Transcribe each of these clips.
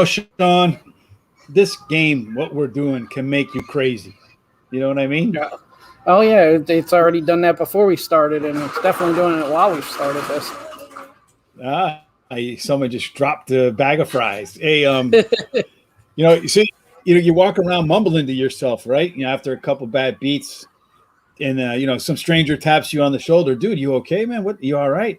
Sean, this game, what we're doing, can make you crazy. You know what I mean? Yeah. Oh, yeah. It's already done that before we started, and it's definitely doing it while we started this. Someone just dropped a bag of fries. Hey, you see, you walk around mumbling to yourself, right? After a couple bad beats, and some stranger taps you on the shoulder. Dude, you okay, man? What? You all right?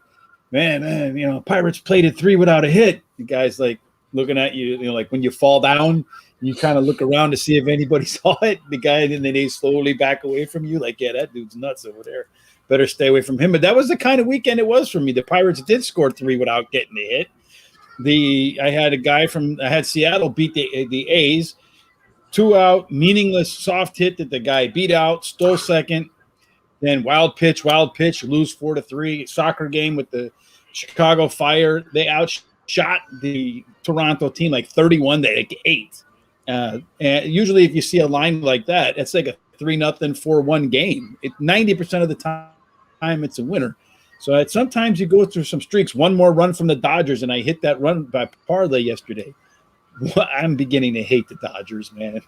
Man, Pirates played it 3 without a hit. The guy's like looking at you, like when you fall down, you kind of look around to see if anybody saw it. The guy, and then they slowly back away from you. Like, yeah, that dude's nuts over there. Better stay away from him. But that was the kind of weekend it was for me. The Pirates did score 3 without getting a hit. I had Seattle beat the A's. 2 out, meaningless soft hit that the guy beat out, stole second. Then wild pitch, lose 4-3. Soccer game with the Chicago Fire. They outshot the Toronto team like 31-8. And usually, if you see a line like that, it's like a 3-0, 4-1 game. 90% of the time, it's a winner. So sometimes you go through some streaks. One more run from the Dodgers, and I hit that run by parlay yesterday. I'm beginning to hate the Dodgers, man.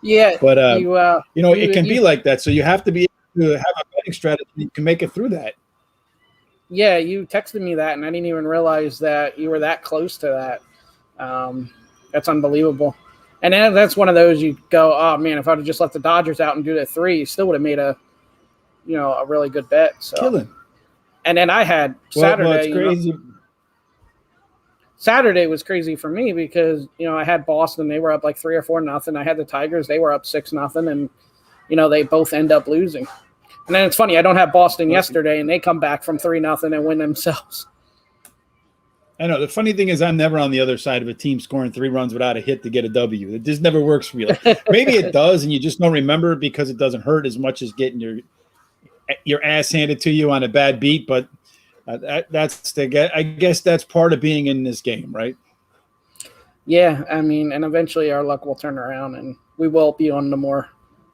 Yeah, but it can be like that. So you have to be able to have a betting strategy you can make it through that. Yeah, you texted me that, and I didn't even realize that you were that close to that. That's unbelievable. And then that's one of those you go, oh man, if I'd have just left the Dodgers out and do the 3, you still would have made a really good bet. So killing. And then I had Saturday. Well, it's crazy. Saturday was crazy for me because, I had Boston. They were up like 3 or 4-0. I had the Tigers. They were up 6-0. And, they both end up losing. And then it's funny. I don't have Boston yesterday, and they come back from 3-0 and win themselves. I know. The funny thing is I'm never on the other side of a team scoring 3 runs without a hit to get a W. It just never works for you. Maybe it does, and you just don't remember it because it doesn't hurt as much as getting your ass handed to you on a bad beat. But I guess that's part of being in this game, right? Yeah, and eventually our luck will turn around, and we will be on the more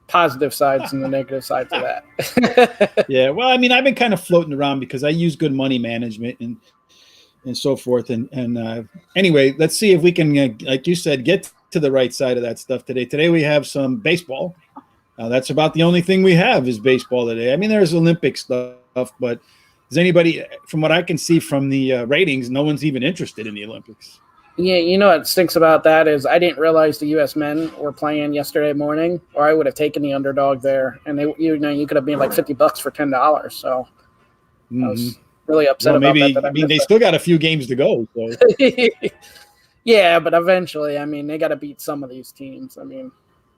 positive sides than the negative sides of that. Yeah, well, I've been kind of floating around because I use good money management and so forth. And anyway, let's see if we can, like you said, get to the right side of that stuff today. Today we have some baseball. That's about the only thing we have is baseball today. There's Olympic stuff, but is anybody, from what I can see from the ratings, no one's even interested in the Olympics. Yeah, what stinks about that is I didn't realize the U.S. men were playing yesterday morning, or I would have taken the underdog there, and you could have made like $50 for $10. So I was really upset about that. They still got a few games to go. So. Yeah, but eventually, they got to beat some of these teams.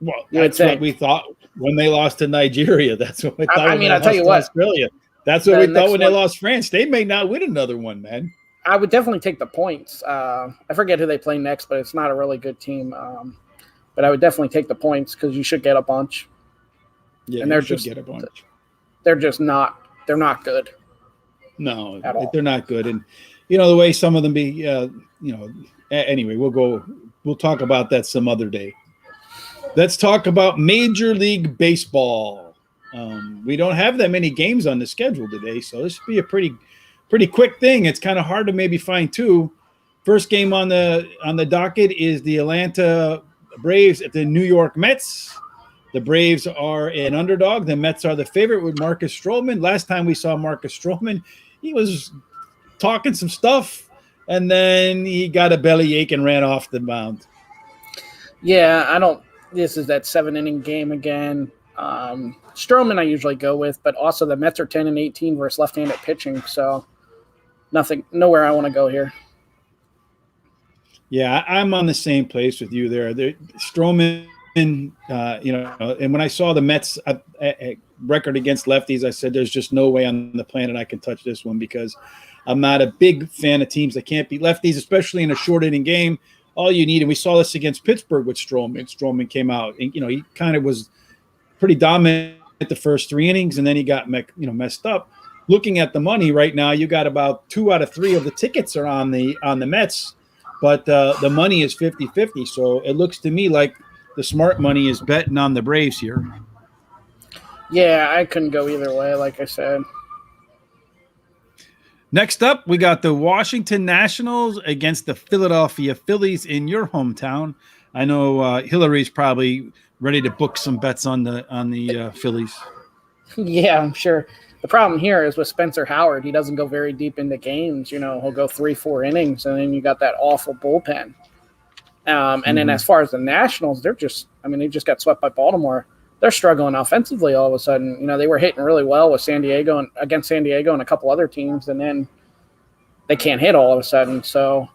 Well, that's what we thought when they lost to Nigeria. That's what we thought. I'll tell you what, Australia. That's what we thought when they lost France. They may not win another one, man. I would definitely take the points. I forget who they play next, but it's not a really good team. But I would definitely take the points because you should get a bunch. Yeah, and they're just get a bunch. They're just not. They're not good. No, they're not good. And the way some of them be. Anyway, we'll talk about that some other day. Let's talk about Major League Baseball. We don't have that many games on the schedule today, so this should be a pretty quick thing. It's kind of hard to maybe find 2. First game on the docket is the Atlanta Braves at the New York Mets. The Braves are an underdog. The Mets are the favorite with Marcus Stroman. Last time we saw Marcus Stroman, he was talking some stuff, and then he got a bellyache and ran off the mound. Yeah, this is that 7-inning game again. Stroman I usually go with, but also the Mets are 10-18 versus left-handed pitching, so nowhere I want to go here. Yeah, I'm on the same place with you there. Stroman, and when I saw the Mets record against lefties, I said there's just no way on the planet I can touch this one because I'm not a big fan of teams that can't beat lefties, especially in a short inning game. All you need, and we saw this against Pittsburgh with Stroman. Stroman came out, and he kind of was pretty dominant at the first 3 innings, and then he got messed up. Looking at the money right now, you got about 2 out of 3 of the tickets are on the Mets, but the money is 50-50. So it looks to me like the smart money is betting on the Braves here. Yeah, I couldn't go either way, like I said. Next up, we got the Washington Nationals against the Philadelphia Phillies in your hometown. I know Hillary's probably ready to book some bets on the Phillies. Yeah, I'm sure. The problem here is with Spencer Howard. He doesn't go very deep into games. You know, he'll go 3-4 innings, and then you got that awful bullpen. And then as far as the Nationals, they just got swept by Baltimore. They're struggling offensively all of a sudden. You know, they were hitting really well with San Diego and against San Diego and a couple other teams, and then they can't hit all of a sudden. So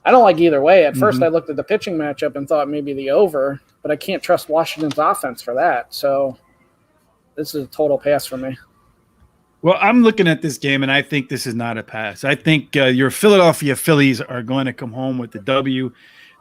I don't like either way. At first, I looked at the pitching matchup and thought maybe the over, but I can't trust Washington's offense for that. So this is a total pass for me. Well, I'm looking at this game, and I think this is not a pass. I think your Philadelphia Phillies are going to come home with the W.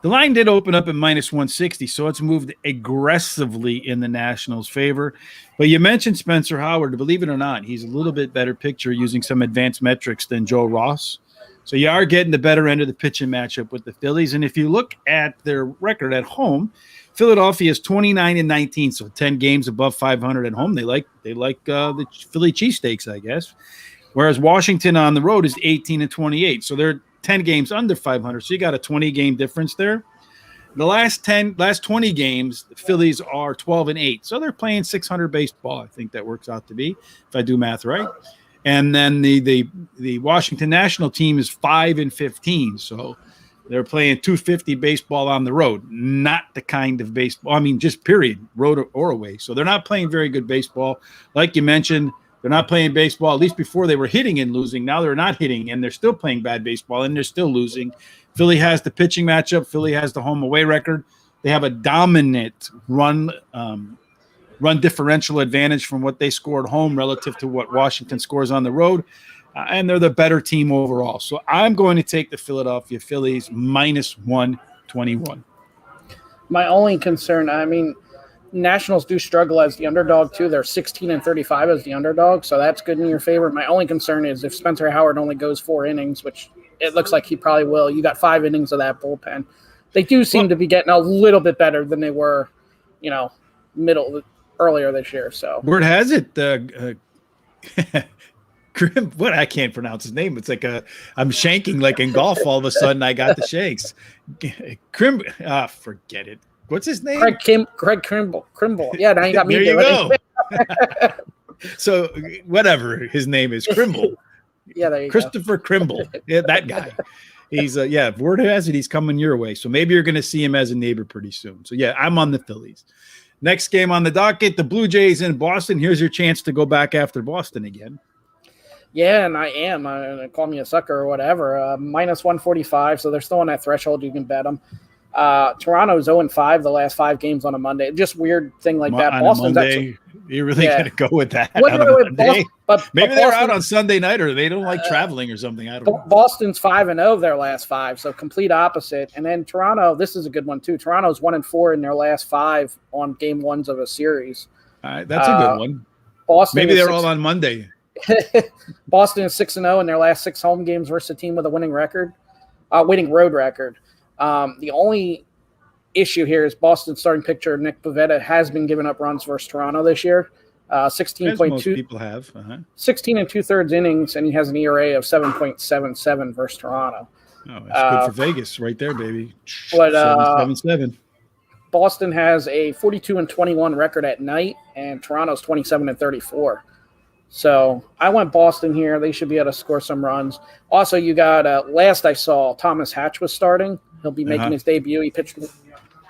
The line did open up at -160, so it's moved aggressively in the Nationals' favor. But you mentioned Spencer Howard. Believe it or not, he's a little bit better picture using some advanced metrics than Joe Ross. So you are getting the better end of the pitching matchup with the Phillies. And if you look at their record at home, Philadelphia is 29-19, so 10 games above 500 at home. They like the Philly cheesesteaks, I guess. Whereas Washington on the road is 18-28, so they're 10 games under 500. So you got a 20-game difference there. The last 20 games, the Phillies are 12-8, so they're playing 600 baseball. I think that works out to be, if I do math right. And then the Washington National team is 5-15, so they're playing 250 baseball on the road. Not the kind of baseball, I mean, just period, road or away. So they're not playing very good baseball. Like you mentioned, they're not playing baseball. At least before they were hitting and losing. Now they're not hitting, and they're still playing bad baseball, and they're still losing. Philly has the pitching matchup. Philly has the home away record. They have a dominant run differential advantage from what they scored home relative to what Washington scores on the road. And they're the better team overall. So I'm going to take the Philadelphia Phillies -121. My only concern, I mean, Nationals do struggle as the underdog too. They're 16-35 as the underdog, so that's good in your favor. My only concern is if Spencer Howard only goes 4 innings, which it looks like he probably will. You got 5 innings of that bullpen. They do seem to be getting a little bit better than they were, earlier this year. So word has it, what, I can't pronounce his name. It's like I'm shanking like in golf. All of a sudden, I got the shakes. Forget it. What's his name? Craig Krimble. Yeah, now you got me. There you go. So whatever his name is, Krimble. Yeah, there you Christopher go. Krimble. Yeah, that guy. He's word has it he's coming your way. So maybe you're going to see him as a neighbor pretty soon. So yeah, I'm on the Phillies. Next game on the docket, the Blue Jays in Boston. Here's your chance to go back after Boston again. Yeah, and I am. Call me a sucker or whatever. -145, so they're still on that threshold. You can bet them. Toronto's 0-5 the last 5 games on a Monday. Just weird thing like that. Boston's Monday, you're really going to go with that on a Monday? Maybe they're out on Sunday night, or they don't like traveling or something. I don't know. Boston's 5-0 their last 5, so complete opposite. And then Toronto, this is a good one too. Toronto's 1-4 in their last 5 on game 1s of a series. All right, that's a good one. Boston maybe they're all on Monday. Boston is 6-0 in their last 6 home games versus a team with a winning road record. The only issue here is Boston's starting pitcher Nick Pivetta has been giving up runs versus Toronto this year. 16.2 most people have 16 2/3 innings, and he has an ERA of 7.77 versus Toronto. Oh, that's good for Vegas right there, baby. But 7.77. Boston has a 42-21 record at night, and Toronto's 27-34. So I went Boston here. They should be able to score some runs. Also, you got last I saw, Thomas Hatch was starting. He'll be making his debut. He pitched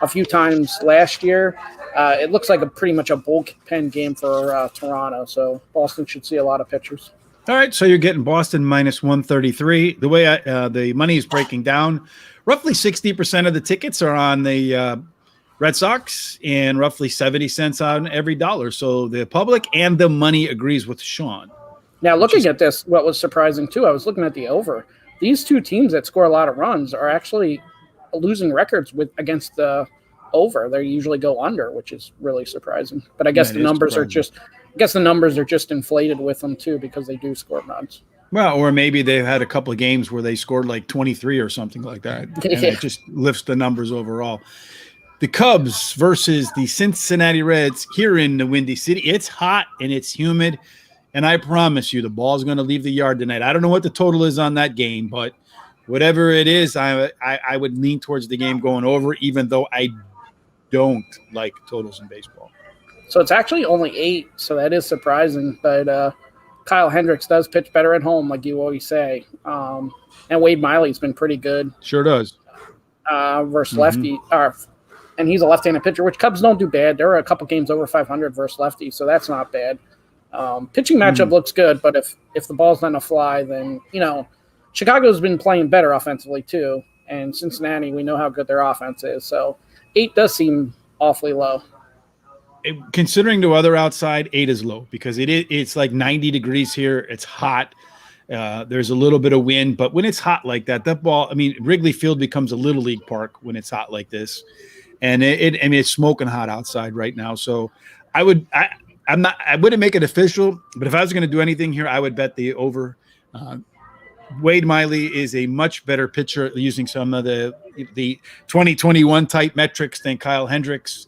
a few times last year. It looks like pretty much a bullpen game for Toronto. So Boston should see a lot of pitchers. All right, so you're getting Boston -133. The way the money is breaking down, roughly 60% of the tickets are on the Red Sox and roughly 70 cents on every dollar. So the public and the money agrees with Sean. Now, looking at this, what was surprising too, I was looking at the over. These two teams that score a lot of runs are actually losing records against the over. They usually go under, which is really surprising. But I guess the numbers are just inflated with them too because they do score runs. Well, or maybe they've had a couple of games where they scored like 23 or something like that, and it just lifts the numbers overall. The Cubs versus the Cincinnati Reds here in the Windy City. It's hot and it's humid. And I promise you, the ball's going to leave the yard tonight. I don't know what the total is on that game, but whatever it is, I would lean towards the game going over, even though I don't like totals in baseball. So it's actually only 8, so that is surprising. But Kyle Hendricks does pitch better at home, like you always say. And Wade Miley's been pretty good. Sure does. Versus lefty. And he's a left-handed pitcher, which Cubs don't do bad. There are a couple games over 500 versus lefty, so that's not bad. Pitching matchup looks good, but if the ball's not going to fly, then, Chicago's been playing better offensively too. And Cincinnati, we know how good their offense is. So 8 does seem awfully low. Considering the weather outside, 8 is low because it's like 90 degrees here. It's hot. There's a little bit of wind, but when it's hot like that ball, Wrigley Field becomes a little league park when it's hot like this. And it's smoking hot outside right now. So I wouldn't make it official, but if I was going to do anything here, I would bet the over. Wade Miley is a much better pitcher using some of the 2021 type metrics than Kyle Hendricks.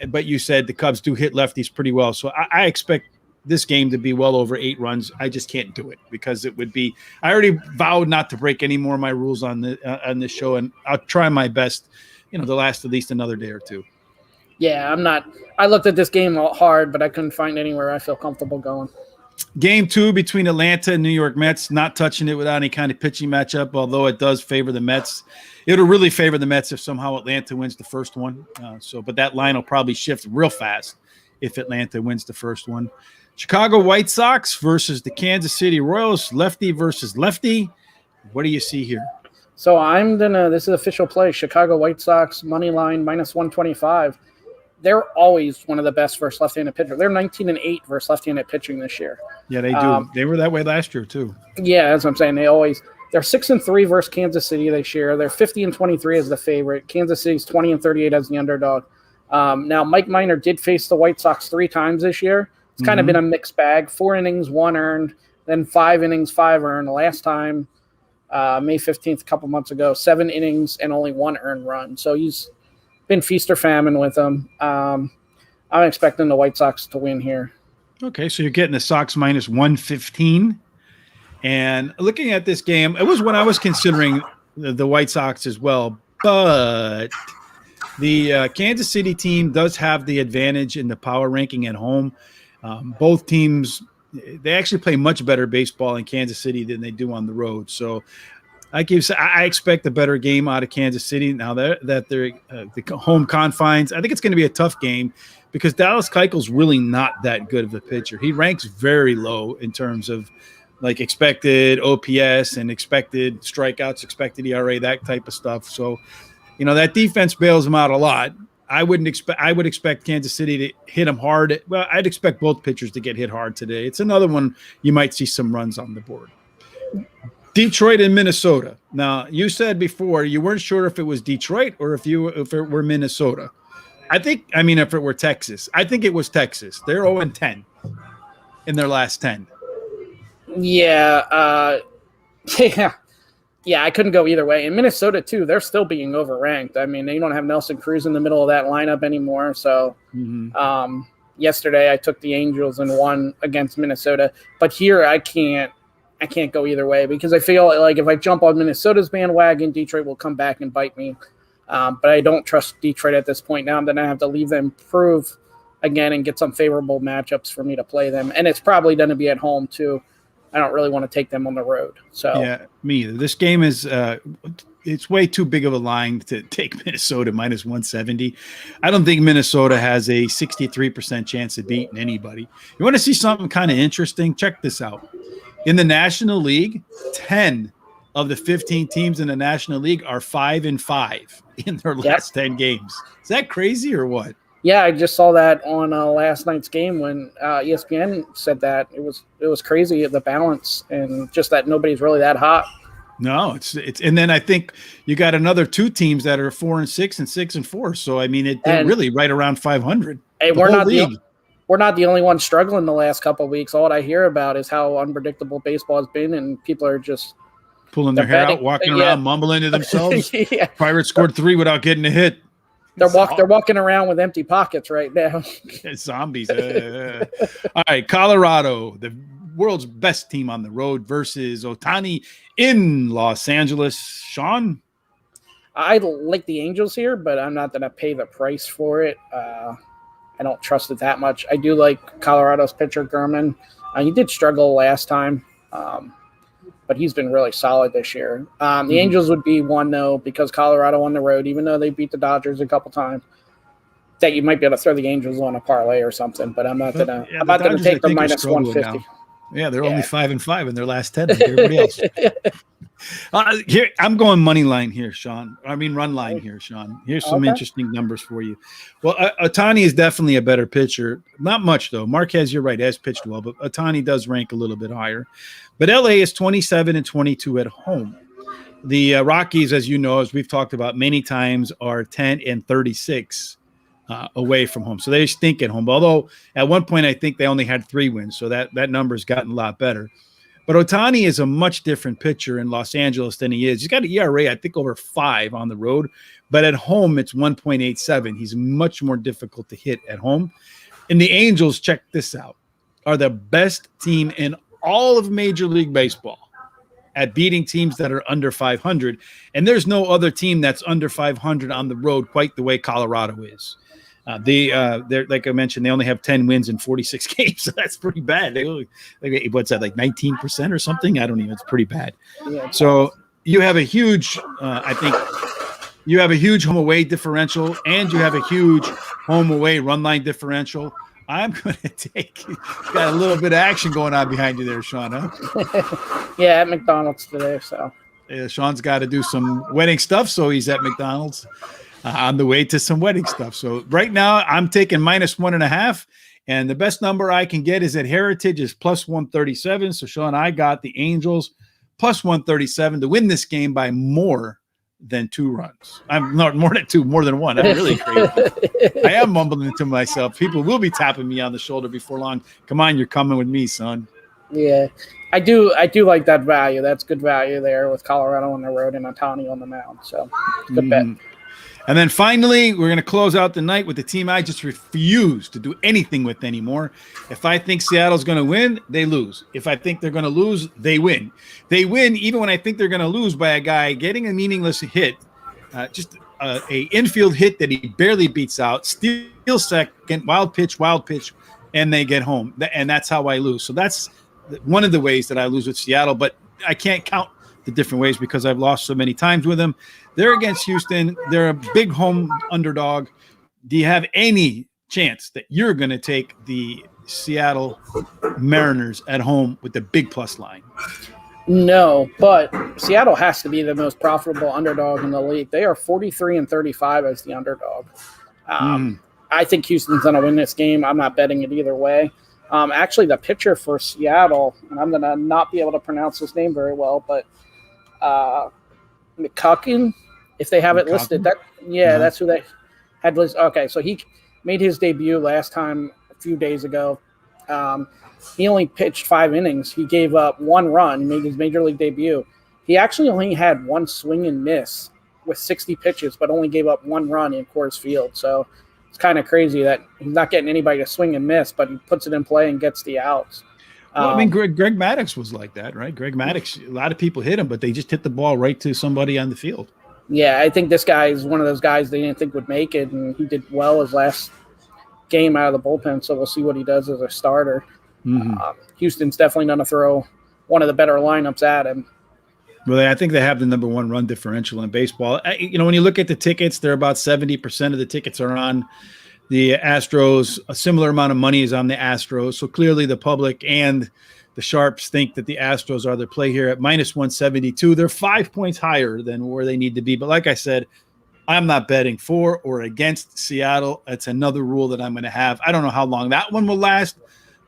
But you said the Cubs do hit lefties pretty well. So I expect this game to be well over 8 runs. I just can't do it because it would be – I already vowed not to break any more of my rules on this show, and I'll try my best, to last at least another day or two. Yeah, I'm not – I looked at this game hard, but I couldn't find anywhere I feel comfortable going. Game 2 between Atlanta and New York Mets, not touching it without any kind of pitching matchup, although it does favor the Mets. It'll really favor the Mets if somehow Atlanta wins the first one. But that line will probably shift real fast if Atlanta wins the first one. Chicago White Sox versus the Kansas City Royals, lefty versus lefty. What do you see here? So this is official play, Chicago White Sox, money line, -125. They're always one of the best versus left-handed pitchers. They're 19-8 versus left-handed pitching this year. Yeah, they do. They were that way last year too. Yeah, that's what I'm saying. They're 6-3 versus Kansas City this year. They're 50-23 as the favorite. Kansas City's 20-38 as the underdog. Now, Mike Minor did face the White Sox 3 times this year. It's kind of been a mixed bag. 4 innings, 1 earned, then 5 innings, 5 earned. The last time, May 15th, a couple months ago, 7 innings and only 1 earned run. So he's been feast or famine with them. I'm expecting the White Sox to win here. Okay, so you're getting the Sox -115. And looking at this game, it was when I was considering the White Sox as well. But the Kansas City team does have the advantage in the power ranking at home. Both teams, they actually play much better baseball in Kansas City than they do on the road. So I expect a better game out of Kansas City now that they're the home confines. I think it's going to be a tough game because Dallas Keuchel's really not that good of a pitcher. He ranks very low in terms of like expected OPS and expected strikeouts, expected ERA, that type of stuff. So, that defense bails him out a lot. I would expect Kansas City to hit him hard. Well, I'd expect both pitchers to get hit hard today. It's another one you might see some runs on the board. Detroit and Minnesota. Now, you said before you weren't sure if it was Detroit or if it were Minnesota. If it were Texas. I think it was Texas. They're 0-10 in their last 10. Yeah. Yeah, I couldn't go either way. In Minnesota, too, they're still being overranked. They don't have Nelson Cruz in the middle of that lineup anymore. So yesterday I took the Angels and won against Minnesota. But here I can't go either way because I feel like if I jump on Minnesota's bandwagon, Detroit will come back and bite me. But I don't trust Detroit at this point now. I'm going to have to leave them prove again and get some favorable matchups for me to play them. And it's probably going to be at home, too. I don't really want to take them on the road. So yeah, me either. This game is it's way too big of a line to take Minnesota -170. I don't think Minnesota has a 63% chance of beating anybody. You want to see something kind of interesting? Check this out. In the National League, 10 of the 15 teams in the National League are 5-5 in their last 10 games. Is that crazy or what? Yeah, I just saw that on last night's game when ESPN said that it was crazy, the balance and just that nobody's really that hot. No, it's and then I think you got another 2 teams that are 4-6 and 6-4. So they're really right around 500. Hey, we're not the only ones struggling the last couple of weeks. All I hear about is how unpredictable baseball has been, and people are just pulling their hair out, walking around, mumbling to themselves. Yeah. Pirates scored 3 without getting a hit. They're walking around with empty pockets right now. Zombies. All right, Colorado, the world's best team on the road versus Ohtani in Los Angeles. Sean? I like the Angels here, but I'm not going to pay the price for it. I don't trust it that much. I do like Colorado's pitcher, Gurman. He did struggle last time, but he's been really solid this year. The Angels would be one, though, because Colorado on the road, even though they beat the Dodgers a couple times, that you might be able to throw the Angels on a parlay or something, but I'm not going to take the minus 150. Now. Yeah, they're only 5-5 in their last 10 like everybody else. Here, I'm going money line here, Sean. I mean, run line here, Sean. Here's some interesting numbers for you. Well, Ohtani is definitely a better pitcher. Not much, though. Marquez, you're right, has pitched well, but Ohtani does rank a little bit higher. But LA is 27-22 at home. The Rockies, as you know, as we've talked about many times, are 10-36 away from home. So they stink at home. Although at one point, I think they only had 3 wins. So that number's gotten a lot better. But Ohtani is a much different pitcher in Los Angeles than he is. He's got an ERA, I think, over 5 on the road. But at home, it's 1.87. He's much more difficult to hit at home. And the Angels, check this out, are the best team in all of Major League Baseball at beating teams that are under 500. And there's no other team that's under 500 on the road quite the way Colorado is. They're like I mentioned, they only have 10 wins in 46 games, so that's pretty bad. What's that, like 19% or something? I don't even. It's pretty bad. Yeah. So you have a huge, I think, you have a huge home away differential, and you have a huge home away run line differential. I'm going to take. Got a little bit of action going on behind you there, Sean. Huh? Yeah, at McDonald's today. So Sean's got to do some wedding stuff, so he's at McDonald's. On the way to some wedding stuff. So right now I'm taking minus 1.5, and the best number I can get is at Heritage is plus 137. So Sean, I got the Angels plus 137 to win this game by more than 2 runs. I'm not more than 2, more than 1. I'm really crazy. I am mumbling to myself. People will be tapping me on the shoulder before long. Come on, you're coming with me, son. Yeah, I do like that value. That's good value there with Colorado on the road and Ohtani on the mound. So good bet. And then finally, we're going to close out the night with the team I just refuse to do anything with anymore. If I think Seattle's going to win, they lose. If I think they're going to lose, they win. They win even when I think they're going to lose by a guy getting a meaningless hit, just a infield hit that he barely beats out, steal second, wild pitch, and they get home. And that's how I lose. So that's one of the ways that I lose with Seattle. But I can't count the different ways because I've lost so many times with them. They're against Houston. They're a big home underdog. Do you have any chance that you're going to take the Seattle Mariners at home with the big plus line? No, but Seattle has to be the most profitable underdog in the league. They are 43-35 as the underdog. I think Houston's going to win this game. I'm not betting it either way. Actually, the pitcher for Seattle, and I'm going to not be able to pronounce his name very well, but McCucken, if they have it listed. That's who they had listed. Okay, so he made his debut last time a few days ago. He only pitched 5 innings. He gave up 1 run. He made his major league debut. He actually only had 1 swing and miss with 60 pitches, but only gave up 1 run in Coors Field. So it's kind of crazy that he's not getting anybody to swing and miss, but he puts it in play and gets the outs. Well, I mean, Greg Maddux was like that, right? Greg Maddux, a lot of people hit him, but they just hit the ball right to somebody on the field. Yeah, I think this guy is one of those guys they didn't think would make it, and he did well his last game out of the bullpen, so we'll see what he does as a starter. Houston's definitely going to throw one of the better lineups at him. Well, I think they have the number 1 run differential in baseball. When you look at the tickets, they're about 70% of the tickets are on the Astros. A similar amount of money is on the Astros. So clearly the public and the sharps think that the Astros are their play here at minus 172. They're 5 points higher than where they need to be. But like I said, I'm not betting for or against Seattle. It's another rule that I'm going to have. I don't know how long that one will last,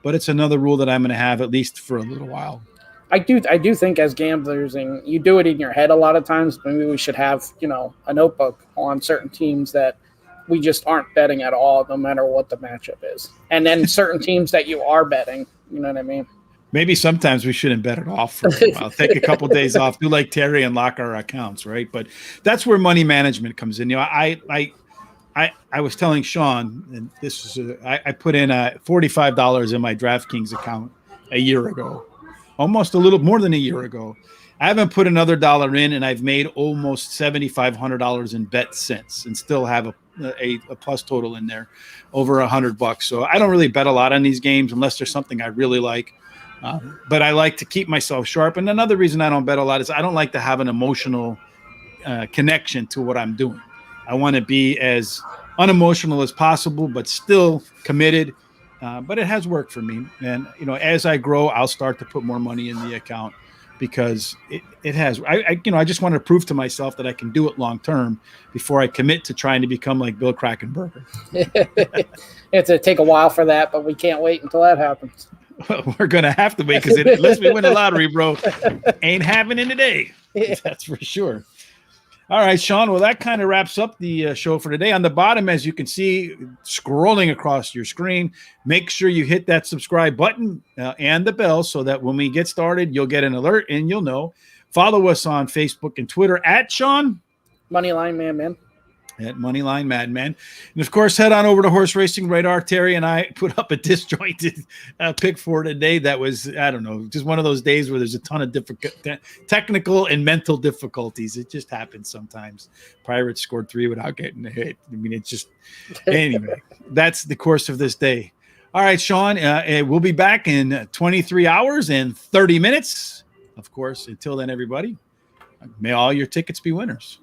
but it's another rule that I'm going to have at least for a little while. I do think as gamblers, and you do it in your head a lot of times, maybe we should have, a notebook on certain teams that we just aren't betting at all, no matter what the matchup is. And then certain teams that you are betting, you know what I mean? Maybe sometimes we shouldn't bet it off for a while. Take a couple days off, do like Terry and lock our accounts, right? But that's where money management comes in. I'm I was telling Sean, and this is I put in $45 in my DraftKings account a year ago, almost a little more than a year ago. I haven't put another dollar in, and I've made almost $7,500 in bets since, and still have a plus total in there, over $100. So I don't really bet a lot on these games unless there's something I really like. But I like to keep myself sharp. And another reason I don't bet a lot is I don't like to have an emotional connection to what I'm doing. I want to be as unemotional as possible, but still committed. But it has worked for me. And, as I grow, I'll start to put more money in the account, because it has. I just want to prove to myself that I can do it long term before I commit to trying to become like Bill Krakenberger. It's going to take a while for that, but we can't wait until that happens. We're going to have to wait, because unless we win the lottery, bro, ain't happening today. That's for sure. All right, Sean. Well, that kind of wraps up the show for today. On the bottom, as you can see, scrolling across your screen, make sure you hit that subscribe button and the bell so that when we get started, you'll get an alert and you'll know. Follow us on Facebook and Twitter at Sean Moneyline Madmen. At Moneyline Madmen. And of course, head on over to Horse Racing Radar. Terry and I put up a disjointed pick for today that was, I don't know, just one of those days where there's a ton of technical and mental difficulties. It just happens sometimes. Pirates scored 3 without getting a hit. I mean, it's just, anyway, that's the course of this day. All right, Sean, we'll be back in 23 hours and 30 minutes. Of course, until then, everybody, may all your tickets be winners.